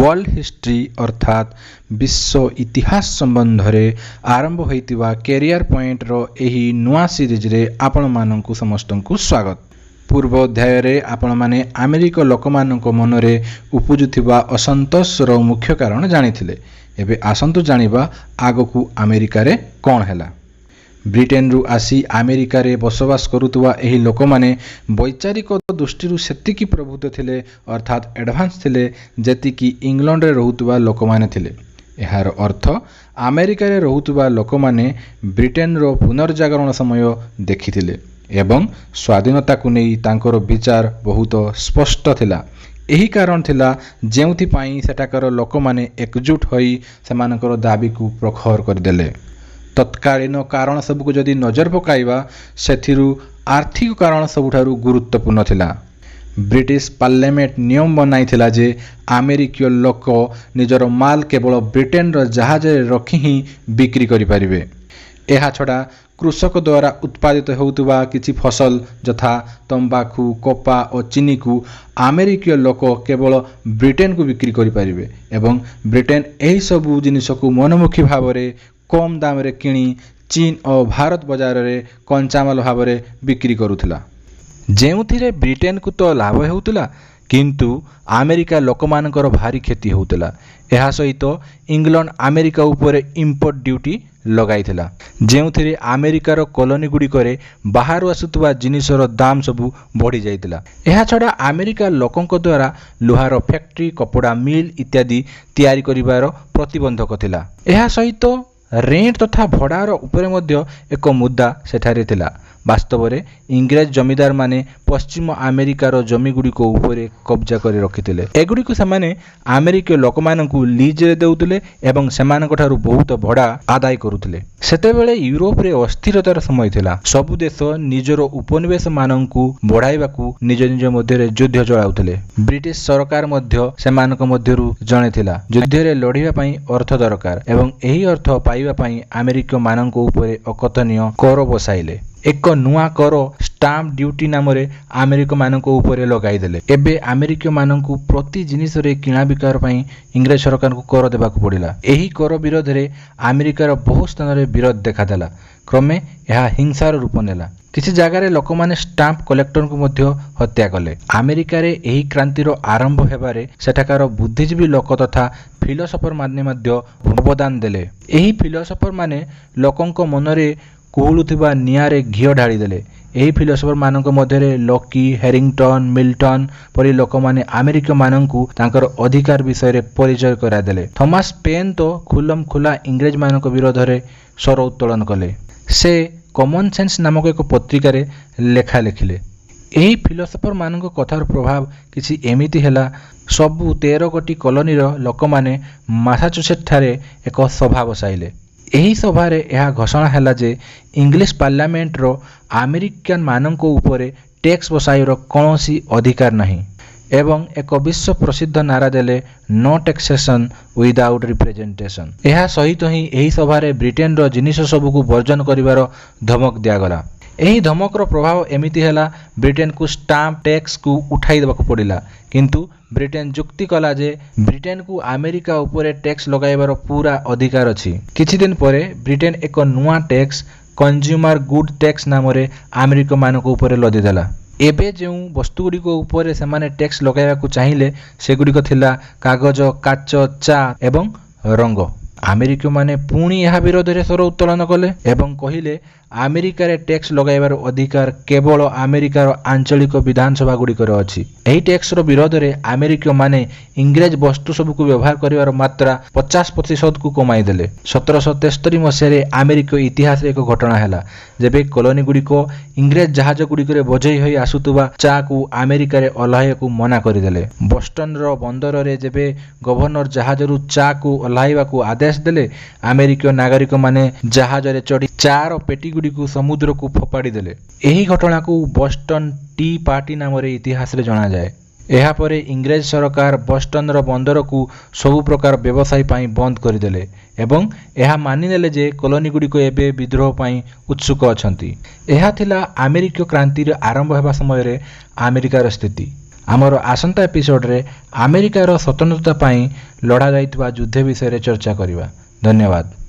World history अर्थात विश्व इतिहास संबंध में आरंभ होइतिबा कैरियर पॉइंट रो एही नुआ सीरीज रे आपण माननकु समस्तनकु स्वागत। पूर्व अध्याय रे आपण माने अमेरिका लोक माननक मन रे उपजुथिबा असंतोष रो मुख्य कारण जानिथिले। एबे आसंतु जानिबा आगकु अमेरिका रे कोन हैला। ब्रिटेन रु आसी अमेरिका रे बसवास करुतुवा एही लोक माने वैचारिक दृष्टि सेतिकी प्रभुत्व थिले अर्थात एडवांस थिले जेतिकी इंग्लैंड रे रहुतुवा लोक माने थिले। एहार अर्थ अमेरिका रे रहुतुवा लोक माने ब्रिटेन रो पुनर्जागरण समय देखिथिले एवं स्वाधीनता को नहीं तांकर विचार बहुत स्पष्ट थिला। एही कारण थिला जेउथि पई सेटाकर लोक माने एकजुट होई सेमानकर दाबी को प्रखर करदेले। तत्कालीन कारण सबको जदि नजर पकाइबा सेथिरु आर्थिक कारण सबुठारु गुरुत्वपूर्ण थिला। ब्रिटिश पार्लियामेंट नियम बनाई थिला जे अमेरिकीय लोक निजर माल केवल ब्रिटेन रो जहाज रखी ही बिक्री करि परिबे। एहा छडा कृषक द्वारा उत्पादित होउतबा किछि फसल जथा तंबाकू कपा और चीनी को अमेरिकीय लोक केवल ब्रिटेन को बिक्री करि परिबे एवं ब्रिटेन एही सबु जिनिस को मनमुखी भाव रे कम दाम रे किणी चीन और भारत बाजार रे कंचामाल भाव रे बिक्री करुथिला। जेउथिरे ब्रिटेन को तो लाभ हेउतिला किंतु अमेरिका लोक मानकर भारी क्षति होउतिला। एहा सहित इंग्लैंड अमेरिका ऊपर इंपोर्ट ड्यूटी लगाइथिला जेउथिरे अमेरिकार कॉलोनी गुड़िकरे बाहर आसुतबा जिनिसर दाम सबु बढ़ी जाइतिला। एहा छडा अमेरिका लोकंक द्वारा लुहार फैक्ट्री कपड़ा मिल इत्यादि तैयारी करिवार प्रतिबंधक थिला। एहा सहित रेंट तथा भड़ार उपरे मध्य एक मुद्दा सेठारे थिला। वास्तव में इंग्रेज जमीदार माने पश्चिम अमेरिकार जमी गुड़िक उपरे कब्जा कर रखिथिले। एगुड़िक सेमाने अमेरिकीय लोक मानकु लीज रे देउथिले एवं सेमानक ठारु बहुत भड़ा आदाय करुथिले। सेतेबेले यूरोप रे अस्थिरतार समय थिला। सबु देश निजर उपनिवेश मानकु बढ़ाइबाकु निज निज मध्य रे युद्ध चलाउथिले। ब्रिटिश सरकार मध्य सेमानक मध्यरु जणे थिला। युद्ध रे लढिबा पई अर्थ दरकार एवं एही अर्थ पाइबा पई अमेरिकीय मानक उपरे अकथनीय कर बसाइले। एक नुआ कर स्टाम्प ड्यूटी नाम रे अमेरिका मानक उपरे लगाई देले। एबे अमेरिका मानकु प्रति जिनिस रे किणा बिकार पई इंग्रेज सरकार को कर देबाकु पड़िला। एही कर विरोध रे अमेरिकार बहुत स्थान रे विरोध देखा देला। क्रमे यह हिंसार रूप नेला। किसी जगह रे लोक माने स्टाम्प कलेक्टर को मध्य हत्या कले। अमेरिका रे एही क्रांतिर आरंभ हेबारे सेठाकार बुद्धिजीवी लोक तथा फिलोसोफर माने मध्य अवदान देले। एही फिलोसोफर माने लोकंक मनरे कुहुलुथिबा नियारे घियो ढाड़ी देले। एही फिलोसोफर मानक मध्यरे लॉकी हेरिंगटन मिल्टन परी लोक माने अमेरिका मानकु तांकर अधिकार विषय रे परिचय करा देले। थॉमस पेन तो खुलम खुला इंग्रेज मानक विरोध रे स्वर उत्तोलन कले। से कॉमन सेंस नामक एक पत्रिका रे लेखा लिखिले। एही फिलोसोफर मानक कथार प्रभाव किछि एमिति हेला सबु 13 कोटी कॉलोनी रो लोक माने मासाचुसेट्स ठारे एक सभा बसाइले। एही सभा रे यह घोषणा हैला जे इंग्लिश पार्लियामेंट रो अमेरिकन मानक उपरे टैक्स बसाइर कौनसी अधिकार नहीं एवं एक विश्व प्रसिद्ध नारा देले नो टैक्सेशन विदाउट रिप्रेजेंटेशन। यह सहित ही एही सभा रे ब्रिटेन रो जिनिस सबको वर्जन करिवार धमक दियागला। एही धमकर प्रभाव एमिति हैला ब्रिटेन को स्टाम्प टैक्स को उठाई देबाकु पड़िला किंतु ब्रिटेन जुक्ति कला जे ब्रिटेन को अमेरिका उपरे टैक्स लगाइबार पूरा अधिकार अछि। किछि दिन परे ब्रिटेन एक नुआ टैक्स कंज्यूमर गुड टैक्स नाम रे अमेरिका मानक उपरे लदी देला। एबे जेउ वस्तु गुडी को उपरे सेमाने टैक्स लगाइबाकु चाहिले सेगुडी को थिला कागज काच चा एवं रंग। अमेरिका माने पुणी यह विरोध रे स्वर उत्तोलन कले एवं कहिले अमेरिका रे टैक्स लगाइबार अधिकार केवल अमेरिकार आंचलिक विधानसभा गुड़िकर अछि। एही टैक्स रो विरोध रे अमेरिका माने इंग्रेज वस्तु सब को व्यवहार करिवार मात्रा 50% को कमाई देले। 1773 मसिया रे अमेरिका इतिहास रे एक घटना हैला जेबे कॉलोनी गुड़िको इंग्रेज जहाज गुड़िकरे बोझई होई आसुतबा चा को अमेरिका रे ओल्हाय को मना करि देले। बोस्टन रो बंदर रे जेबे गवर्नर जहाज रु चा को ओल्हाइबा को आदेश देले अमेरिका नागरिक माने जहाज रे चढ़ी चार पेटी गुड़िको समुद्र को फोपाड़ी देले। एही घटना को बोस्टन टी पार्टी नाम रे इतिहास रे जाना जाए। एहा परे इंग्रेज सरकार बोस्टन रो बंदर को सबु प्रकार व्यवसाय पाई बंद करदेले एवं एहा मानिनेले जे कॉलोनी गुड़िको एबे विद्रोह पाई उत्सुक अछंती। एहा थिला अमेरिका क्रांति आरंभ हेबा समय रे अमेरिकार स्थिति। ଆମର ଆସନ୍ତା ଏପିସୋଡ଼ରେ ଆମେରିକାର ସ୍ୱତନ୍ତ୍ରତା ପାଇଁ ଲଢ଼ା ଯାଇଥିବା ଯୁଦ୍ଧ ବିଷୟରେ ଚର୍ଚ୍ଚା କରିବା। ଧନ୍ୟବାଦ।